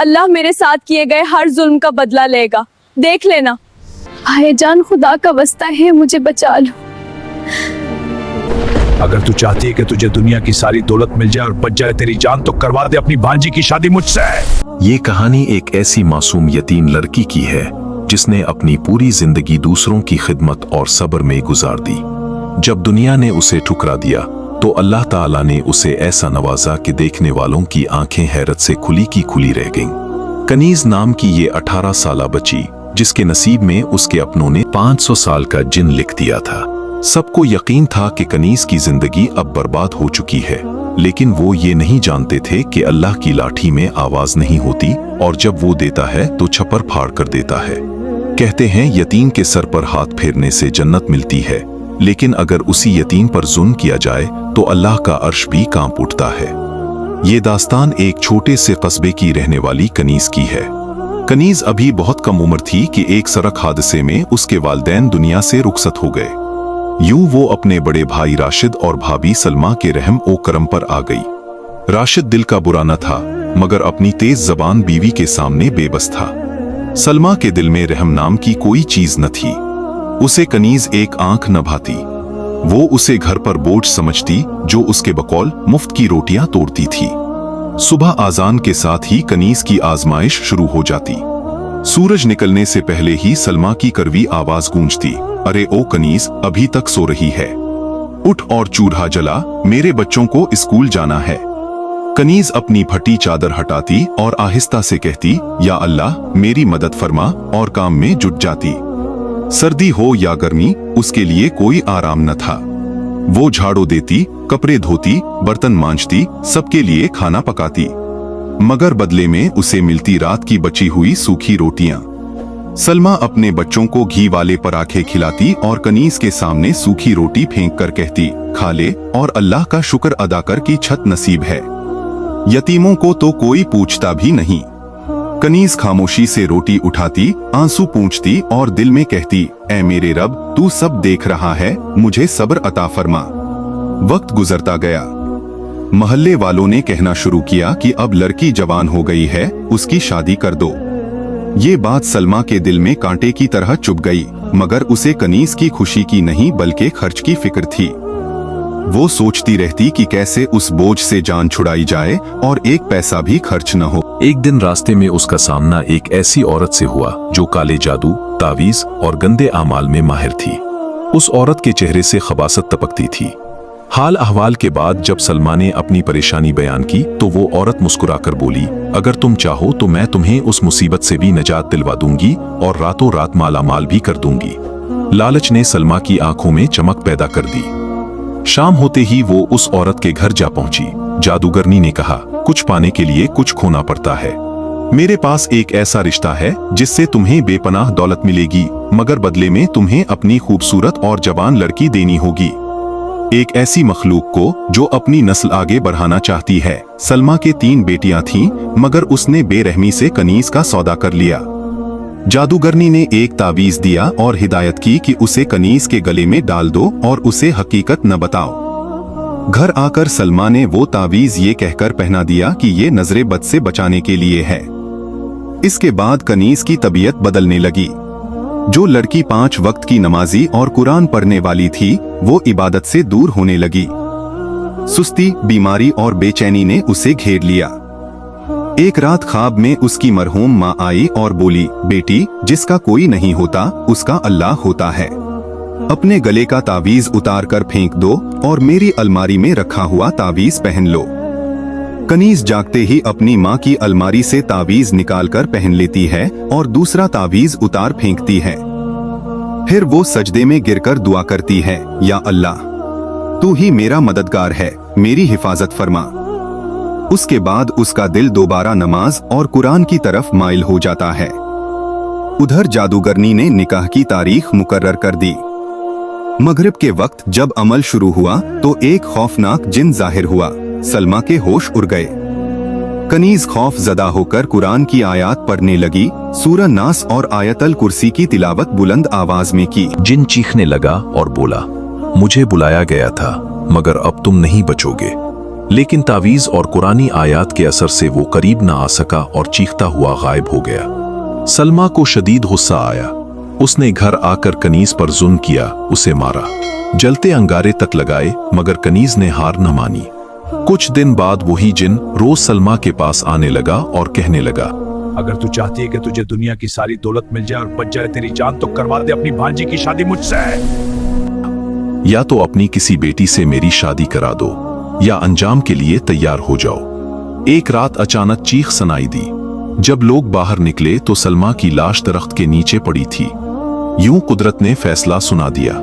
अल्लाह मेरे साथ किए गए हर जुल्म का बदला लेगा, देख लेना। भाईजान, खुदा का वास्ता है, मुझे बचा लो। अगर तू चाहती है कि तुझे दुनिया की सारी दौलत मिल जाए और बच जाए तेरी जान, तो करवा दे अपनी भांजी की शादी मुझसे। ये कहानी एक ऐसी मासूम यतीम लड़की की है जिसने अपनी पूरी जिंदगी दूसरों की खिदमत और सब्र में गुजार दी। जब दुनिया ने उसे ठुकरा दिया तो अल्लाह ताला ने उसे ऐसा नवाजा कि देखने वालों की आंखें हैरत से खुली की खुली रह गईं। कनीज नाम की ये 18 साला बच्ची, जिसके नसीब में उसके अपनों ने 500 साल का जिन लिख दिया था। सबको यकीन था कि कनीज की जिंदगी अब बर्बाद हो चुकी है, लेकिन वो ये नहीं जानते थे कि अल्लाह की लाठी में आवाज नहीं होती और जब वो देता है तो छप्पर फाड़ कर देता है। कहते हैं यतीम के सर पर हाथ फेरने से जन्नत मिलती है, लेकिन अगर उसी यतीम पर जुल्म किया जाए तो अल्लाह का अर्श भी कांप उठता है। ये दास्तान एक छोटे से कस्बे की रहने वाली कनीज की है। कनीज अभी बहुत कम उम्र थी कि एक सड़क हादसे में उसके वालिदैन दुनिया से रुखसत हो गए। यूं वो अपने बड़े भाई राशिद और भाभी सलमा के रहम ओ करम पर आ गई। राशिद दिल का बुरा न था, मगर अपनी तेज जबान बीवी के सामने बेबस था। सलमा के दिल में रहम नाम की कोई चीज न थी। उसे कनीज एक आंख न भाती। वो उसे घर पर बोझ समझती जो उसके बकौल मुफ्त की रोटियां तोड़ती थी। सुबह आजान के साथ ही कनीज की आजमाइश शुरू हो जाती। सूरज निकलने से पहले ही सलमा की करवी आवाज गूंजती, अरे ओ कनीज, अभी तक सो रही है? उठ और चूल्हा जला, मेरे बच्चों को स्कूल जाना है। कनीज अपनी फटी चादर हटाती और आहिस्ता से कहती, या अल्लाह मेरी मदद फरमा, और काम में जुट जाती। सर्दी हो या गर्मी, उसके लिए कोई आराम न था। वो झाड़ू देती, कपड़े धोती, बर्तन मांजती, सबके लिए खाना पकाती, मगर बदले में उसे मिलती रात की बची हुई सूखी रोटियां। सलमा अपने बच्चों को घी वाले पराठे खिलाती और कनीज के सामने सूखी रोटी फेंक कर कहती, खा ले और अल्लाह का शुक्र अदा कर कि छत नसीब है। यतीमों को तो कोई पूछता भी नहीं। कनीज खामोशी से रोटी उठाती, आंसू पूंछती और दिल में कहती, ऐ मेरे रब, तू सब देख रहा है, मुझे सब्र अता फरमा। वक्त गुजरता गया। मोहल्ले वालों ने कहना शुरू किया कि अब लड़की जवान हो गई है, उसकी शादी कर दो। ये बात सलमा के दिल में कांटे की तरह चुभ गई, मगर उसे कनीज की खुशी की नहीं बल्कि खर्च की फिक्र थी। वो सोचती रहती कि कैसे उस बोझ से जान छुड़ाई जाए और एक पैसा भी खर्च न हो। एक दिन रास्ते में उसका सामना एक ऐसी औरत से हुआ जो काले जादू, तावीज और गंदे आमाल में माहिर थी। उस औरत के चेहरे से खबासत टपकती थी। हाल अहवाल के बाद जब सलमा ने अपनी परेशानी बयान की तो वो औरत मुस्कुराकर बोली, अगर तुम चाहो तो मैं तुम्हें उस मुसीबत से भी निजात दिलवा दूंगी और रातों रात माला माल भी कर दूंगी। लालच ने सलमा की आंखों में चमक पैदा कर दी। शाम होते ही वो उस औरत के घर जा पहुंची। जादूगरनी ने कहा, कुछ पाने के लिए कुछ खोना पड़ता है। मेरे पास एक ऐसा रिश्ता है जिससे तुम्हें बेपनाह दौलत मिलेगी, मगर बदले में तुम्हें अपनी खूबसूरत और जवान लड़की देनी होगी, एक ऐसी मखलूक को जो अपनी नस्ल आगे बढ़ाना चाहती है। सलमा के 3 बेटियां थीं, मगर उसने बेरहमी से कनीज का सौदा कर लिया। जादूगरनी ने एक तावीज दिया और हिदायत की कि उसे कनीज के गले में डाल दो और उसे हकीकत न बताओ। घर आकर सलमा ने वो तावीज ये कहकर पहना दिया कि ये नजरे बद से बचाने के लिए है। इसके बाद कनीज की तबीयत बदलने लगी। जो लड़की 5 वक्त की नमाजी और कुरान पढ़ने वाली थी, वो इबादत से दूर होने लगी। सुस्ती, बीमारी और बेचैनी ने उसे घेर लिया। एक रात ख्वाब में उसकी मरहूम माँ आई और बोली, बेटी, जिसका कोई नहीं होता उसका अल्लाह होता है। अपने गले का तावीज उतार कर फेंक दो और मेरी अलमारी में रखा हुआ तावीज पहन लो। कनीज जागते ही अपनी माँ की अलमारी से तावीज निकालकर पहन लेती है और दूसरा तावीज उतार फेंकती है। फिर वो सजदे में गिरकर दुआ करती है, या अल्लाह, तू ही मेरा मददगार है, मेरी हिफाजत फरमा। उसके बाद उसका दिल दोबारा नमाज और कुरान की तरफ माइल हो जाता है। उधर जादूगरनी ने निकाह की तारीख मुकर्रर कर दी। मगरिब के वक्त जब अमल शुरू हुआ तो एक खौफनाक जिन जाहिर हुआ। सलमा के होश उड़ गए। कनीज खौफ ज़दा होकर कुरान की आयत पढ़ने लगी। सूरह नास और आयतल कुर्सी की तिलावत बुलंद आवाज में की। जिन चीखने लगा और बोला, मुझे बुलाया गया था, मगर अब तुम नहीं बचोगे। लेकिन तावीज और कुरानी आयात के असर से वो करीब ना आ सका और चीखता हुआ गायब हो गया। सलमा को शदीद गुस्सा आया। उसने घर आकर कनीज पर जुल्म किया, उसे मारा, जलते अंगारे तक लगाए, मगर कनीज ने हार न मानी। कुछ दिन बाद वही जिन रोज सलमा के पास आने लगा और कहने लगा, अगर तू चाहती है कि तुझे दुनिया की सारी दौलत मिल जाए और बच जाए तेरी जान, तो करवा दे अपनी भांजी की शादी मुझसे। या तो अपनी किसी बेटी से मेरी शादी करा दो या अंजाम के लिए तैयार हो जाओ। एक रात अचानक चीख सुनाई दी। जब लोग बाहर निकले तो सलमा की लाश दरख्त के नीचे पड़ी थी। यूं कुदरत ने फैसला सुना दिया।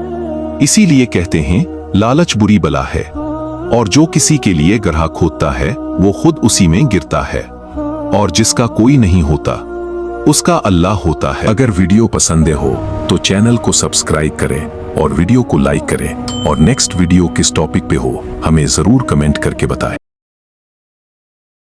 इसीलिए कहते हैं लालच बुरी बला है, और जो किसी के लिए गड्ढा खोदता है वो खुद उसी में गिरता है, और जिसका कोई नहीं होता उसका अल्लाह होता है। अगर वीडियो पसंद हो तो चैनल को सब्सक्राइब करें और वीडियो को लाइक करें, और नेक्स्ट वीडियो किस टॉपिक पे हो हमें जरूर कमेंट करके बताएं।